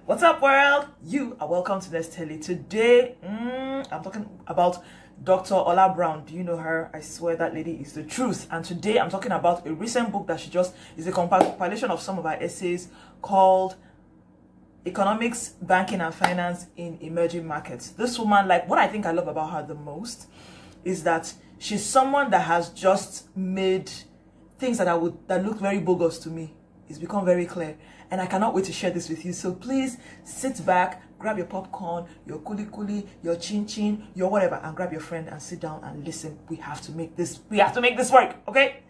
What's up, world? You are welcome to Let's Tell It. Today, I'm talking about Dr. Ola Brown. Do you know her? I swear that lady is the truth. And today, I'm talking about a recent book that she just is a compilation of some of her essays called Economics, Banking and Finance in Emerging Markets. This woman, like, what I think I love about her the most is that she's someone that has just made things that look very bogus to me. It's become very clear, and I cannot wait to share this with you. So please sit back, grab your popcorn, your kuli kuli, your chin chin, your whatever, and grab your friend and sit down and listen. We have to make this work, okay?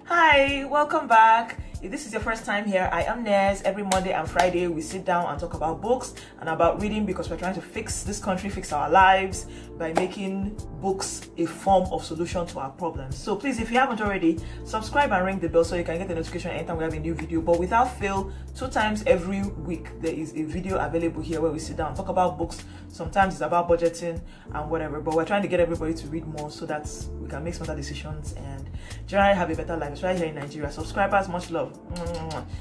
Hi, welcome back. If this is your first time here, I am Nez. Every Monday and Friday, we sit down and talk about books and about reading because we're trying to fix this country, fix our lives by making books a form of solution to our problems. So please, if you haven't already, subscribe and ring the bell so you can get the notification anytime we have a new video. But without fail, 2 times every week, there is a video available here where we sit down and talk about books. Sometimes it's about budgeting and whatever, but we're trying to get everybody to read more so that we can make smarter decisions and generally have a better life, especially here in Nigeria. Subscribers, much love.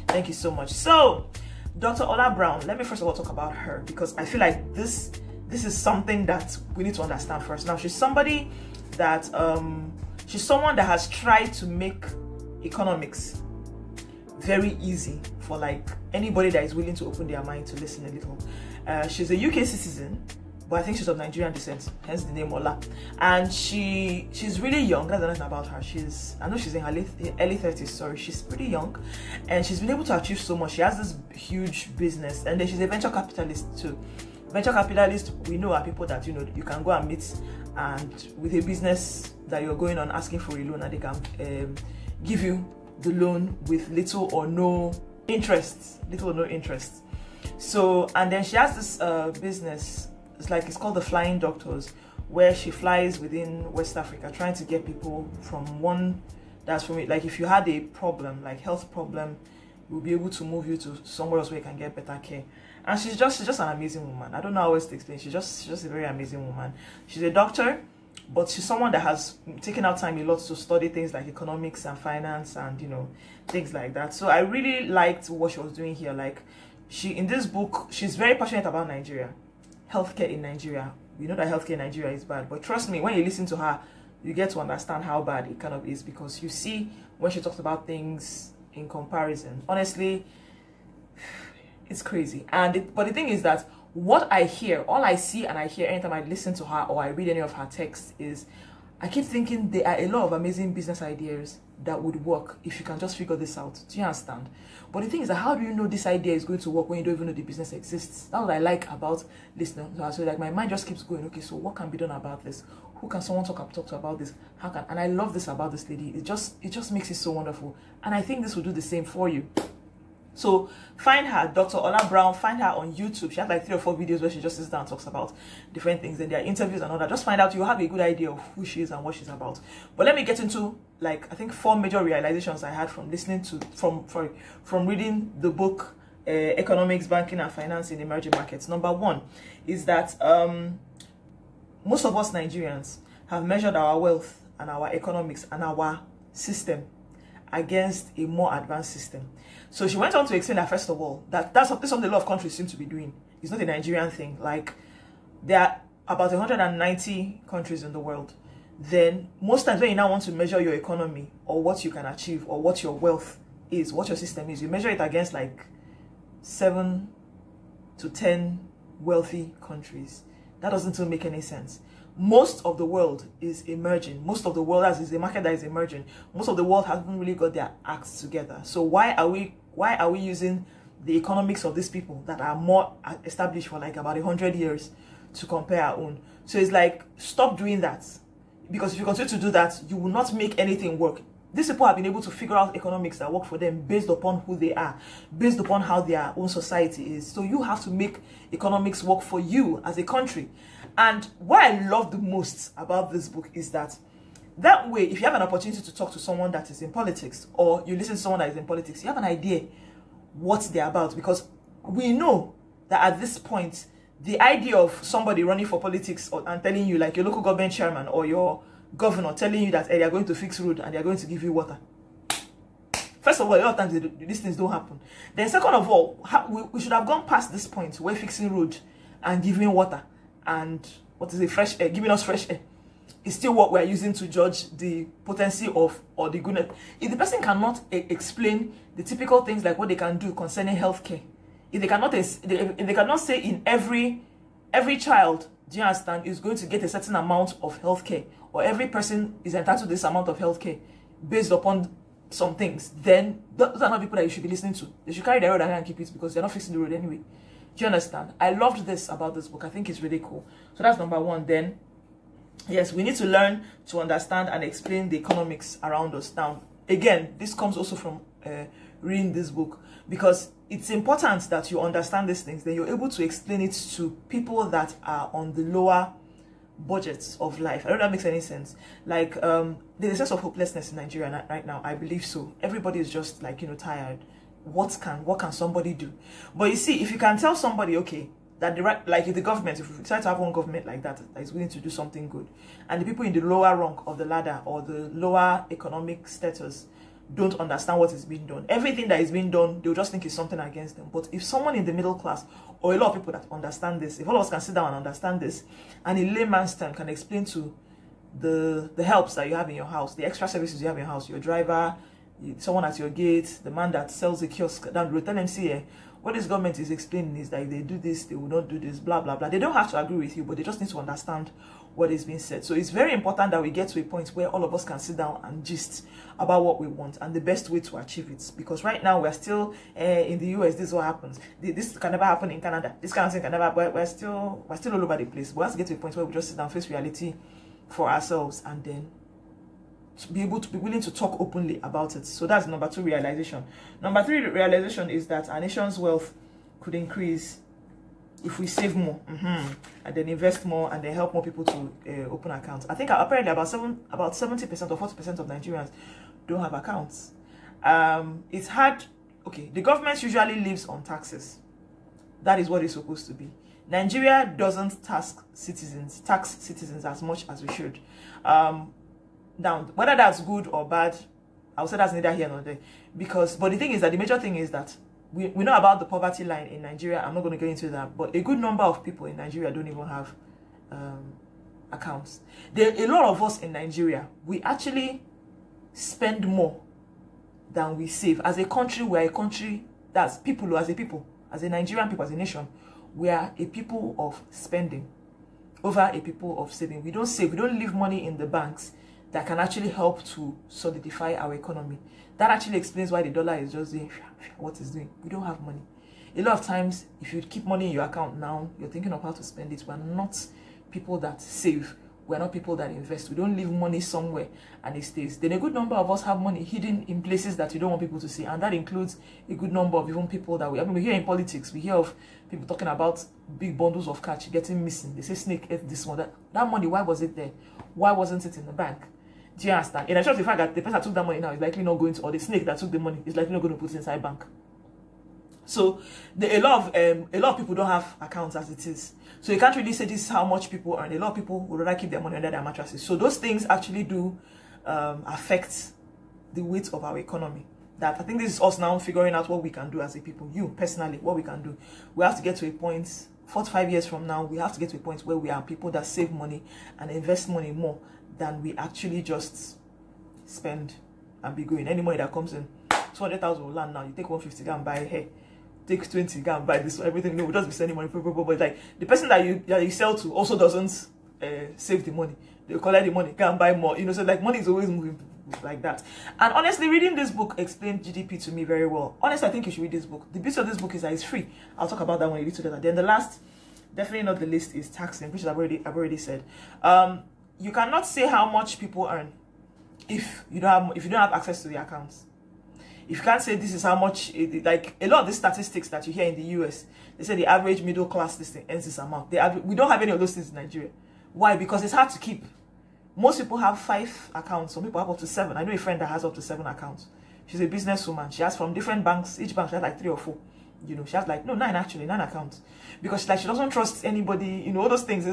Thank you so much. So Dr. Ola Brown, let me first of all talk about her because I feel like this is something that we need to understand first. Now, she's somebody that she's someone that has tried to make economics very easy for like anybody that is willing to open their mind to listen a little. She's a UK citizen, but I think she's of Nigerian descent, hence the name Ola. And she's really young. That's nothing about her. I know she's in her early 30s, sorry. She's pretty young. And she's been able to achieve so much. She has this huge business. And then she's a venture capitalist too. Venture capitalists, we know, are people that, you know, you can go and meet and with a business that you're going on asking for a loan, and they can give you the loan with little or no interest. So, and then she has this business. It's called the Flying Doctors, where she flies within West Africa trying to get people from one that's from it. Like if you had a problem, like health problem, we'll be able to move you to somewhere else where you can get better care. And she's just an amazing woman. I don't know how else to explain. She's just a very amazing woman. She's a doctor, but she's someone that has taken out time a lot to study things like economics and finance and, you know, things like that. So I really liked what she was doing here. Like in this book, she's very passionate about Nigeria. Healthcare in Nigeria. We know that healthcare in Nigeria is bad, but trust me, when you listen to her, you get to understand how bad it kind of is, because you see when she talks about things in comparison. Honestly, it's crazy. But the thing is that what I hear, all I see and I hear anytime I listen to her or I read any of her texts is I keep thinking there are a lot of amazing business ideas that would work if you can just figure this out. Do you understand? But the thing is that how do you know this idea is going to work when you don't even know the business exists? That's what I like about listening to her. So like my mind just keeps going, okay, so what can be done about this? Who can someone talk to about this? How can? And I love this about this lady. It just makes it so wonderful. And I think this will do the same for you. So find her, Dr. Ola Brown, find her on YouTube. She has like 3 or 4 videos where she just sits down and talks about different things, and there are interviews and all that. Just find out, you'll have a good idea of who she is and what she's about. But let me get into like I think 4 major realizations I had from listening to from reading the book Economics, Banking and Finance in Emerging Markets. Number 1 is that most of us Nigerians have measured our wealth and our economics and our system against a more advanced system. So she went on to explain that, first of all, that's something a lot of countries seem to be doing. It's not a Nigerian thing. Like, there are about 190 countries in the world. Then most times when you now want to measure your economy or what you can achieve or what your wealth is, what your system is, you measure it against like 7 to 10 wealthy countries. That doesn't make any sense. Most of the world is emerging. Most of the world is a market that is emerging. Most of the world hasn't really got their acts together. So why are we using the economics of these people that are more established for like about 100 years to compare our own? So it's like, stop doing that, because if you continue to do that, you will not make anything work. These people have been able to figure out economics that work for them based upon who they are, based upon how their own society is. So you have to make economics work for you as a country. And what I love the most about this book is that way, if you have an opportunity to talk to someone that is in politics, or you listen to someone that is in politics, you have an idea what they're about. Because we know that at this point, the idea of somebody running for politics and telling you, like your local government chairman or your governor telling you that they are going to fix road and they are going to give you water. First of all, a lot of times these things don't happen. Then second of all, we should have gone past this point where fixing road and giving water and fresh air, giving us fresh air is still what we're using to judge the potency of or the goodness. If the person cannot explain the typical things like what they can do concerning healthcare, if they cannot say in every child, do you understand, is going to get a certain amount of healthcare, or every person is entitled to this amount of healthcare based upon some things, then those are not people that you should be listening to. They should carry their road and keep it, because they're not fixing the road anyway. Do you understand? I loved this about this book. I think it's really cool. So that's number one. Then, yes, we need to learn to understand and explain the economics around us. Now, again, this comes also from reading this book, because it's important that you understand these things, then you're able to explain it to people that are on the lower budgets of life. I don't know if that makes any sense. Like, there's a sense of hopelessness in Nigeria right now. I believe so. Everybody is just like, tired. What can somebody do? But you see, if you can tell somebody, okay, that if the government, if we decide to have one government like that is willing to do something good, and the people in the lower rung of the ladder or the lower economic status don't understand what is being done, everything that is being done, they'll just think it's something against them. But if someone in the middle class, or a lot of people that understand this, if all of us can sit down and understand this, and in layman's term can explain to the helps that you have in your house, the extra services you have in your house, your driver, someone at your gate, the man that sells the kiosk down the road, tell them, see, what this government is explaining is that if they do this, they will not do this, blah, blah, blah. They don't have to agree with you, but they just need to understand what is being said. So it's very important that we get to a point where all of us can sit down and gist about what we want and the best way to achieve it. Because right now we're still in the US, this is what happens. This can never happen in Canada. This kind of thing can never, we're still all over the place. We have to get to a point where we just sit down, face reality for ourselves, and then to be able to be willing to talk openly about it. So that's number 2 realization. Number 3 realization is that our nation's wealth could increase if we save more, and then invest more, and then help more people to open accounts. I think apparently about 70% or 40% of Nigerians don't have accounts. It's hard. Okay, the government usually lives on taxes. That is what it's supposed to be. Nigeria doesn't tax citizens as much as we should. Now, whether that's good or bad, I would say that's neither here nor there. But the thing is that the major thing is that we know about the poverty line in Nigeria. I'm not going to get into that, but a good number of people in Nigeria don't even have accounts. A lot of us in Nigeria, we actually spend more than we save. As a country, we're a country that's people, as a Nigerian people, as a nation, we are a people of spending over a people of saving. We don't save, we don't leave money in the banks that can actually help to solidify our economy. That actually explains why the dollar is just doing what it's doing. We don't have money. A lot of times, if you keep money in your account now, you're thinking of how to spend it. We're not people that save. We're not people that invest. We don't leave money somewhere and it stays. Then a good number of us have money hidden in places that you don't want people to see. And that includes a good number of even people that we hear in politics. We hear of people talking about big bundles of cash getting missing. They say snake ate this one. That money, why was it there? Why wasn't it in the bank? Do you understand? And I trust the fact that the person that took that money now is likely not going to, or the snake that took the money is likely not going to put it inside bank. So a lot of people don't have accounts as it is. So you can't really say this is how much people earn. A lot of people would rather keep their money under their mattresses. So those things actually do affect the weight of our economy. That I think this is us now figuring out what we can do as a people. You personally, what we can do. We have to get to a point, 4 to 5 years from now, we have to get to a point where we are people that save money and invest money more than we actually just spend and be going. Any money that comes in, 200,000 will land now. You take 150, go and buy hair. Take 20, go and buy this, everything. No, we just be sending money, but like the person that you sell to also doesn't save the money. They collect the money, go and buy more. So like money is always moving like that. And honestly, reading this book explained GDP to me very well. Honestly, I think you should read this book. The beauty of this book is that it's free. I'll talk about that when you read together. Then the last, definitely not the least, is taxing, which I've already said. You cannot say how much people earn if you don't have access to the accounts. If you can't say this is how much, like a lot of the statistics that you hear in the US, they say the average middle class this thing earns this amount. We don't have any of those things in Nigeria. Why? Because it's hard to keep. Most people have 5 accounts. Some people have up to 7. I know a friend that has up to 7 accounts. She's a businesswoman. She has from different banks. Each bank she has like 3 or 4. She has like 9 actually, 9 accounts. Because she doesn't trust anybody. All those things.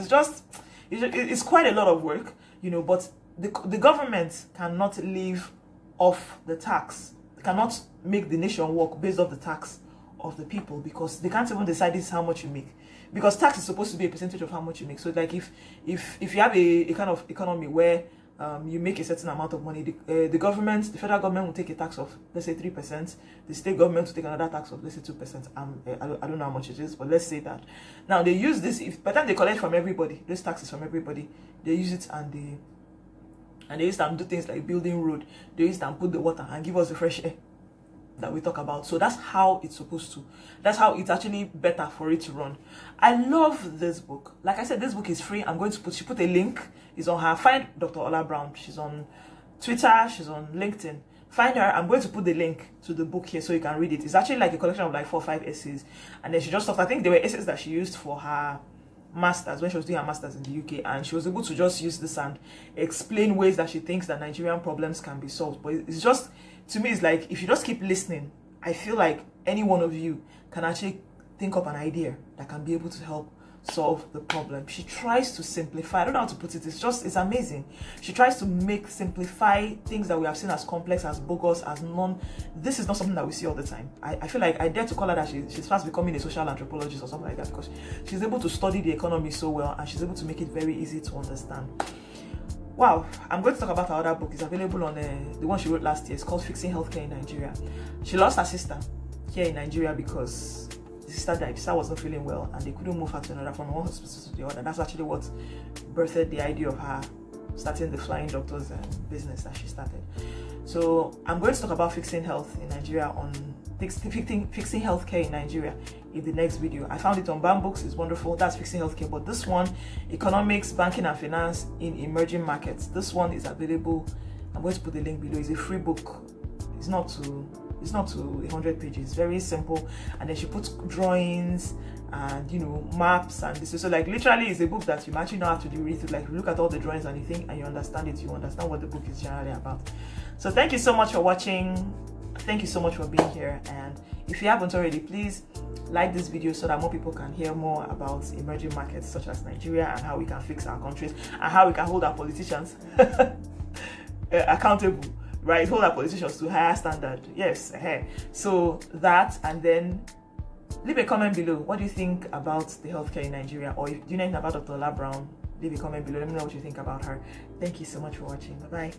It's quite a lot of work. But the government cannot live off the tax, cannot make the nation work based off the tax of the people, because they can't even decide this is how much you make, because tax is supposed to be a percentage of how much you make. So like if you have a kind of economy where you make a certain amount of money, the government, the federal government will take a tax of, let's say 3%, the state government will take another tax of, let's say 2%. I don't know how much it is, but let's say that. Now they use this, by the time they collect from everybody, those taxes from everybody, they use it and they use them to do things like building road, they use them to put the water and give us the fresh air that we talk about. So that's how it's supposed to, that's how it's actually better for it to run. I love this book. Like I said, this book is free. I'm going to put, she put a link, it's on her, find Dr. Ola Brown, she's on Twitter, she's on LinkedIn, find her. I'm going to put the link to the book here so you can read it. It's actually like a collection of like 4 or 5 essays, and then she just talked, I think they were essays that she used for her masters when she was doing her masters in the UK, and she was able to just use this and explain ways that she thinks that Nigerian problems can be solved. But it's just, to me, it's like if you just keep listening, I feel like any one of you can actually think up an idea that can be able to help solve the problem. She tries to simplify, I don't know how to put it, it's amazing. She tries to simplify things that we have seen as complex, as bogus, as this is not something that we see all the time. I feel like I dare to call her that she's fast becoming a social anthropologist or something like that, because she's able to study the economy so well, and she's able to make it very easy to understand. Wow, I'm going to talk about her other book. It's available on the one she wrote last year. It's called Fixing Healthcare in Nigeria. She lost her sister here in Nigeria because the sister died. The sister was not feeling well, and they couldn't move her to another, from one hospital to the other. That's actually what birthed the idea of her starting the flying doctors business that she started. So I'm going to talk about fixing health in Nigeria, on fixing healthcare in Nigeria in the next video. I found it on Bambooks. It's wonderful. That's fixing healthcare. But this one, economics, banking and finance in emerging markets, this one is available. I'm going to put the link below. It's a free book. It's not to 100 pages. It's very simple, and then she puts drawings and, you know, maps and this. So like literally it's a book that you actually don't have to read through. Like you look at all the drawings and you think and you understand it, you understand what the book is generally about. So thank you so much for watching. Thank you so much for being here, and if you haven't already, please like this video so that more people can hear more about emerging markets such as Nigeria, and how we can fix our countries, and how we can hold our politicians accountable, right? Hold our politicians to higher standard. Yes. So that, and then leave a comment below. What do you think about the healthcare in Nigeria? Or if, do you know anything about Dr. Ola Brown? Leave a comment below. Let me know what you think about her. Thank you so much for watching. Bye bye.